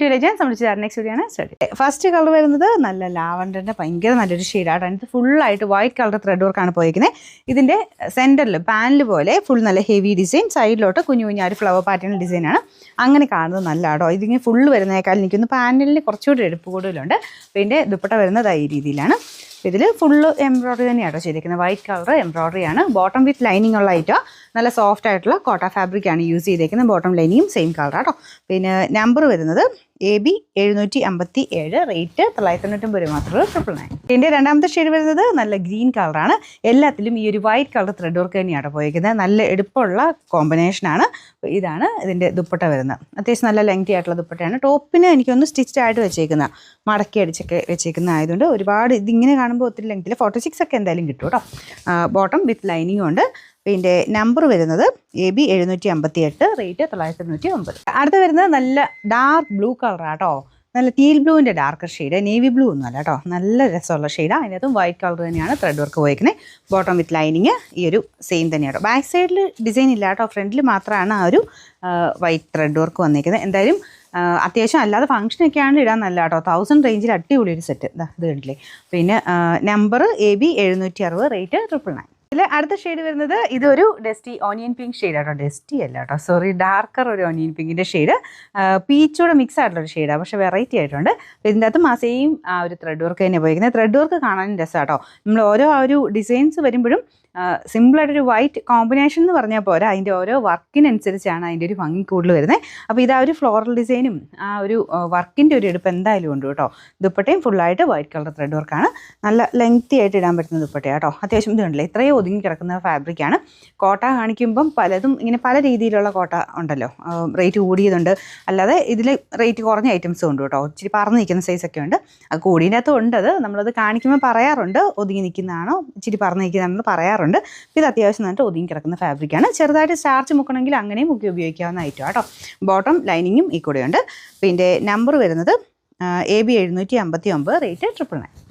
To legends. നമ്മൾ ചെയ്ത next video ആണ് സ്റ്റഡി. ഫസ്റ്റ് കളർ വരുന്നത് നല്ല ലാവൻഡറിൻ്റെ ഭയങ്കര നല്ലൊരു ഷെയ്ഡാണ്. അതിന് ഫുള്ളായിട്ട് വൈറ്റ് കളർ ത്രെഡ് വർക്കാണ് പോയിരിക്കുന്നത്. ഇതിൻ്റെ സെൻറ്ററിൽ പാനൽ പോലെ ഫുൾ നല്ല ഹെവി ഡിസൈൻ, സൈഡിലോട്ട് കുഞ്ഞു കുഞ്ഞു ഒരു ഫ്ലവർ പാറ്റേൺ ഡിസൈനാണ്. അങ്ങനെ കാണുന്നത് നല്ല ആടോ. ഇതിങ്ങനെ ഫുള്ള് വരുന്നേക്കാൾ എനിക്കൊന്ന് പാനലിന് കുറച്ചുകൂടി എടുപ്പ് കൂടുതലുണ്ട്. പിന്നെ ദുപ്പട്ട വരുന്നത് ഈ രീതിയിലാണ്. ഇതിൽ ഫുള്ള് എംബ്രോയ്ഡറി തന്നെയാണോ ചെയ്തിരിക്കുന്നത്. വൈറ്റ് കളർ എംബ്രോയ്ഡറി ആണ്. ബോട്ടം വിത്ത് ലൈനിങ് ഉള്ള ഐറ്റം. നല്ല സോഫ്റ്റ് ആയിട്ടുള്ള കോട്ട ഫാബ്രിക് ആണ് യൂസ് ചെയ്തേക്കുന്നത്. ബോട്ടം ലൈനിങ്ങും സെയിം കളർ ആട്ടോ. പിന്നെ നമ്പർ വരുന്നത് AB 757, റേറ്റ് 999 മാത്രമേ 999. ഇതിൻ്റെ രണ്ടാമത്തെ ഷെയ്ഡ് വരുന്നത് നല്ല ഗ്രീൻ കളറാണ്. എല്ലാത്തിലും ഈ ഒരു വൈറ്റ് കളർ ത്രെഡ് വർക്ക് തന്നെയാണ് പോയിരിക്കുന്നത്. നല്ല എടുപ്പുള്ള കോമ്പിനേഷനാണ്. ഇതാണ് ഇതിൻ്റെ ദുപ്പട്ട വരുന്നത്. അത്യാവശ്യം നല്ല ലെങ്തി ആയിട്ടുള്ള ദുപ്പട്ടയാണ്. ടോപ്പിന് എനിക്കൊന്ന് സ്റ്റിച്ച്ഡ് ആയിട്ട് വെച്ചേക്കുന്ന, മടക്കി അടിച്ചൊക്കെ വെച്ചേക്കുന്ന ആയതുകൊണ്ട് ഒരുപാട് ഇതിങ്ങനെ കാണുമ്പോൾ ഒത്തിരി ലെങ്തിൽ 46 ഒക്കെ എന്തായാലും കിട്ടും കേട്ടോ. ബോട്ടം വിത്ത് ലൈനിങ്ങും ഉണ്ട്. പിന്നെ നമ്പർ വരുന്നത് AB 758, റേറ്റ് 999. അടുത്ത് വരുന്നത് നല്ല ഡാർക്ക് ബ്ലൂ കളറാട്ടോ. നല്ല ടീൽ ബ്ലൂവിൻ്റെ ഡാർക്കർ ഷെയ്ഡ്, നേവി ബ്ലൂ ഒന്നും അല്ല കേട്ടോ. നല്ല രസമുള്ള ഷെയ്ഡാണ്. അതിനകത്തും വൈറ്റ് കളർ തന്നെയാണ് ത്രെഡ് വർക്ക് പോയിരിക്കുന്നത്. ബോട്ടം വിത്ത് ലൈനിങ് ഈ ഒരു സെയിം തന്നെയാണ്. ബാക്ക് സൈഡിൽ ഡിസൈൻ ഇല്ല കേട്ടോ. ഫ്രണ്ടിൽ മാത്രമാണ് ആ ഒരു വൈറ്റ് ത്രെഡ് വർക്ക് വന്നിരിക്കുന്നത്. എന്തായാലും അത്യാവശ്യം അല്ലാതെ ഫംഗ്ഷനൊക്കെയാണ് ഇടാൻ നല്ല കേട്ടോ. 1000 റേഞ്ചിൽ അടിപൊളി ഒരു സെറ്റ് ഇത് കണ്ടില്ലേ. പിന്നെ നമ്പർ AB 760, റേറ്റ് 999. ഇതിൽ അടുത്ത ഷെയ്ഡ് വരുന്നത് ഇതൊരു ഡസ്റ്റി ഓണിയൻ പിങ്ക് ഷെയ്ഡ് ആട്ടോ. ഡസ്റ്റി അല്ല കേട്ടോ, സോറി, ഡാർക്കർ ഒരു ഓണിയൻ പിങ്കിൻ്റെ ഷെയ്ഡ്. പീച്ചൂടെ മിക്സ് ആയിട്ടുള്ളൊരു ഷെയ്ഡാണ്, പക്ഷേ വെറൈറ്റി ആയിട്ടുണ്ട്. ഇതിൻ്റെ അകത്തും ആ സെയിം ആ ഒരു ത്രെഡ് വർക്ക് തന്നെ ഉപയോഗിക്കുന്നത്. ത്രെഡ് വർക്ക് കാണാനും രസമാട്ടോ. നമ്മൾ ഓരോ ആ ഒരു ഡിസൈൻസ് വരുമ്പോഴും സിമ്പിളായിട്ടൊരു വൈറ്റ് കോമ്പിനേഷൻ എന്ന് പറഞ്ഞാൽ പോരാ, അതിൻ്റെ ഓരോ വർക്കിനനുസരിച്ചാണ് അതിൻ്റെ ഒരു ഭംഗി കൂടുതൽ വരുന്നത്. അപ്പോൾ ഇത് ആ ഒരു ഫ്ലോറൽ ഡിസൈനും ആ ഒരു വർക്കിൻ്റെ ഒരു എടുപ്പ് എന്തായാലും ഉണ്ട് കേട്ടോ. ദുപ്പട്ടയും ഫുള്ളായിട്ട് വൈറ്റ് കളർ ത്രെഡ് വർക്കാണ്. നല്ല ലെങ്തി ആയിട്ട് ഇടാൻ പറ്റുന്ന ദുപ്പട്ടയാണ് കേട്ടോ. അത്യാവശ്യം ഇതുണ്ടല്ലേ, ഇത്രയും ഒതുങ്ങി കിടക്കുന്ന ഫാബ്രിക്കാണ്. കോട്ട കാണിക്കുമ്പം പലതും ഇങ്ങനെ പല രീതിയിലുള്ള കോട്ട ഉണ്ടല്ലോ. റേറ്റ് കൂടിയതുണ്ട്, അല്ലാതെ ഇതിൽ റേറ്റ് കുറഞ്ഞ ഐറ്റംസും ഉണ്ട് കേട്ടോ. ഇച്ചിരി പറന്ന് നിൽക്കുന്ന സൈസൊക്കെ ഉണ്ട്. അത് കൂടിയതിനകത്തും ഉണ്ട്. അത് നമ്മളത് കാണിക്കുമ്പോൾ പറയാറുണ്ട്, ഒതുങ്ങി നിൽക്കുന്നതാണോ ഇച്ചിരി പറന്ന് നിൽക്കുന്നതാണെന്ന് പറയാറുണ്ട്. ഇത് അത്യാവശ്യം നന്നായിട്ട് ഒതുങ്ങി കിടക്കുന്ന ഫാബ്രിക്കാണ്. ചെറുതായിട്ട് സ്റ്റാർച്ച് മുക്കണമെങ്കിൽ അങ്ങനെയും മുക്കി ഉപയോഗിക്കാവുന്ന ഐറ്റം കേട്ടോ. ബോട്ടം ലൈനിങ്ങും ഈ കൂടെയുണ്ട്. പിന്നെ നമ്പർ വരുന്നത് AB 759, റേറ്റ് 999.